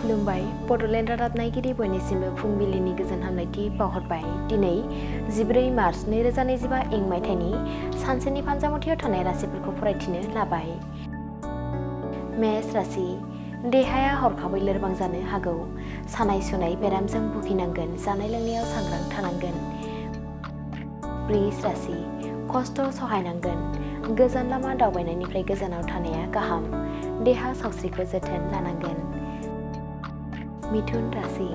खुलुमबाय बड'लेण्ड रादाब नायगिरि बयनिसिमबो फुंबिलिनि गोजोन हामलायथि बावहरबाय। दिनै 14 मार्च 2025 इं मायथाइनि सानसेनि फानजामुथियाव थानाय राशिफोरखौ फरायथिनो लाबाय। मेष राशि देहाया हरखाबै लोरबां जानो हागौ। सानाय सुनाय बेरामजों भुगिनांगोन। जानाय लोंनायाव सांग्रां थानांगोन। वृष राशि खस्थ' सहायनांगोन। गोजान लामा दावबायनायनिफ्राय गोजानाव थानाया गाहाम। देहा सावस्रिखौ जोथोन लानांगोन। मिथुन राशि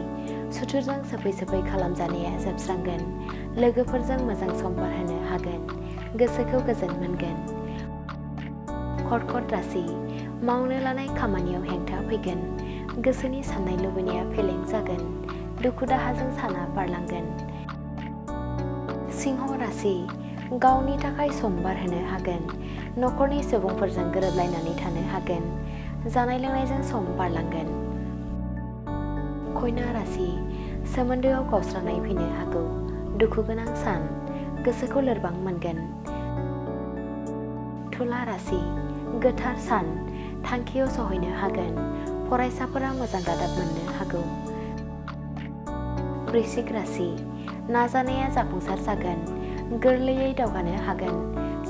सुथुरजों सोफै खालामजानाया जोबस्रांगोन। लोगोफोरजों मोजां सम बारहोनो हागोन। गोसोखौ गोजोन मोनगोन। कर्कट राशि मावनो लानाय खामानियाव हेंथा फैगोन। गोसोनि साननाय लुबैनाया फेलें जागोन। दुखु दाहाजों साना बारलांगोन। सिंह राशि गावनि थाखाय सम बारहोनो हागोन। न'खरनि सुबुंफोरजों गोरोबलायनानै थानो हागोन। जानाय लोंनायजों सम बारलांगोन। कन्या राशि सोमोन्दोआव गावस्रानाय फैनो हागौ। दुखु गोनां सान। गोसोखौ लोरबां मोनगोन। तुला राशि गोथार सान। थांखियाव सहैनो हागोन। फरायसाफोरा मोजां रादाब मोननो हागौ। वृश्चिक राशि नाजानाया जाफुंसार जागोन। गोरलैयै दावगानो हागोन।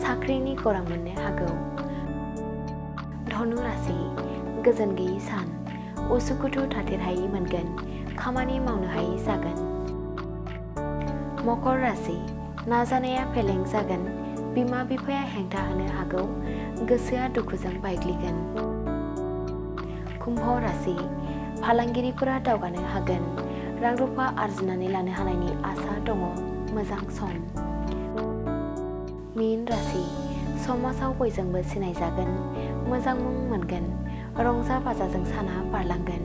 साख्रिनि खौरां मोननो हागौ। धनु राशि गोजोन गैयै सान। उसुखुथु थाथेरहायै मोनगोन। खामानि मावनो हायै जागोन। मकर राशि नाजानाया फेलें जागोन। बिमा बिफाया हेंथा होनो हागौ। गोसोआ दुखुजों बायग्लिगोन। कुम्भ राशि फालांगिरिफोरा दावगानो हागोन। रां रुफा आरजिनानै लानो हानायनि आसा दङ। मोजां सम। मीन राशि समाजाव बयजोंबो सिनायजागोन। मोजां मुं मोनगोन। रंजा बाजाजों साना बारलांगोन।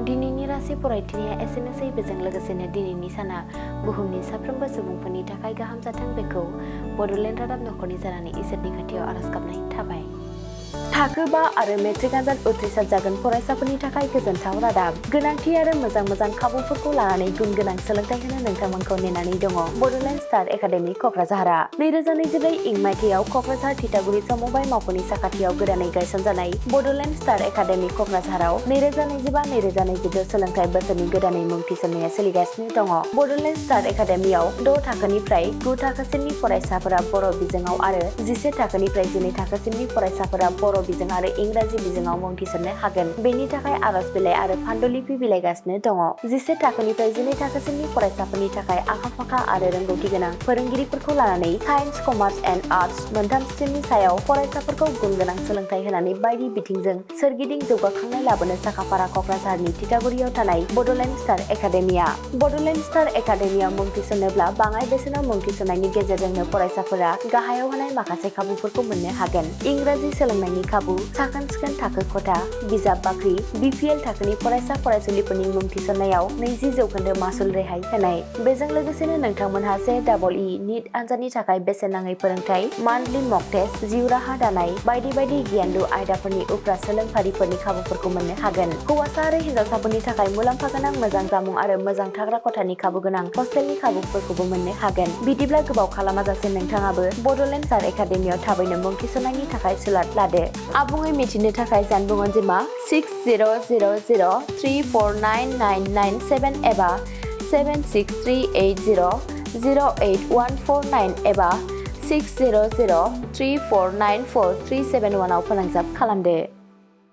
दिनैनि राशि फरायथिनाया एसेनोसै। बेजों लोगोसेनो दिनैनि साना बुहुमनि साफ्रोमबो सुबुंफोरनि थाखाय गाहाम जाथों बेखौ बड'लेण्ड रादाब नखरनि जानानै इसोरनि खाथियाव आरज गाबनाय थाबाय। थाखो 5 आरो मेट्रिक आनजाद उथ्रिसार जागोन फरायसाफोरनि थाखाय गोजोनथाव रादाब। गोनांथि आरो मोजां खाबुफोरखौ लानानै गुन गोनां सोलोंथाइ होनो नोंथांमोनखौ नेनानै दङ बड'लेण्ड स्टार एकाडेमि क'क्राझारआ। 2024 इं मायथाइयाव क'क्राझार थिथागुरि समबाय मावख'नि साखाथियाव गोदानै गायसनजानाय बड'लेण्ड स्टार एकाडेमि क'क्राझाराव 2025-2026 सोलोंथाइ बोसोरनि गोदानै मुं थिसननाया सोलिगासिनो दङ। बड'लेण्ड स्टार एकाडेमियाव 6 थाखोनिफ्राय 9 थाखोसिमनि फरायसाफोरा बर' बिजोङाव आरो 11 थाखोनिफ्राय 12 थाखोसिमनि फरायसाफोरा बर' बिजों आरो इंराजि बिजोङाव मुं थिसननो हागोन। बेनि थाखाय आरज बिलाइ आरो पान्डुलिपि बिलाइगासिनो दङ। 11 थाखोनिफ्राय 12 थाखोसिमनि फरायसाफोरनि थाखाय आखा-फाखा आरो रोंगौथि गोनां फोरोंगिरिफोरखौ लानानै साइन्स, कमार्स एन्ड आर्टस मोनथाम स्ट्रिमनि सायाव फरायसाफोरखौ गुन गोनां सोलोंथाइ होनानै बायदि बिथिंजों सोरगिदिं जौगाखांनाय लाबोनो साखाफारा क'क्राझारनि थिथागुरियाव थानाय Bodoland Star Academia. Bodoland Star एकाडेमियाव मुं थिसननोब्ला बाङाइ बेसेनाव मुं थिसननायनि गेजेरजोंनो फरायसाफोरा गाहायाव होनाय माखासे खाबुफोरखौ मोननो हागोन। इंराजि सोलोंनायनि खाबु, साखोन-सिखोन थाखो खथा, बिजाब बाख्रि, BPL थाखोनि फरायसा फरायसुलिफोरनि मुं थिसननायाव 20% मासुल रेहाय होनाय। बेजों लोगोसेनो नोंथांमोनहा JEE नीट आनजादनि थाखाय बेसेन नाङै फोरोंथाय, मान्थलि मक टेस्ट, जिउ राहा दानाय बायदि गियानलु आयदाफोरनि उफ्रा सोलोंफारिफोरनि खाबुफोरखौ मोननो हागोन। हौवासा आरो हिन्जावसाफोरनि थाखाय मुलाम्फा गोनां मोजां जामुं आरो मोजां थाग्रा खथानि खाबु गोनां हस्टेलनि खाबुफोरखौबो मोननो हागोन। बिदिब्ला गोबाव खालामाजासे नोंथाङाबो बड'लेण्ड स्टार एकाडेमियाव थाबैनो मुं थिसननायनि थाखाय सुलाद लादो। आबुङै मिथिनो थाखाय जानबुं अनजिमा 6000349997 एबा 7638008149 एबा 6003494371 आव फोनांजाब खालामदो।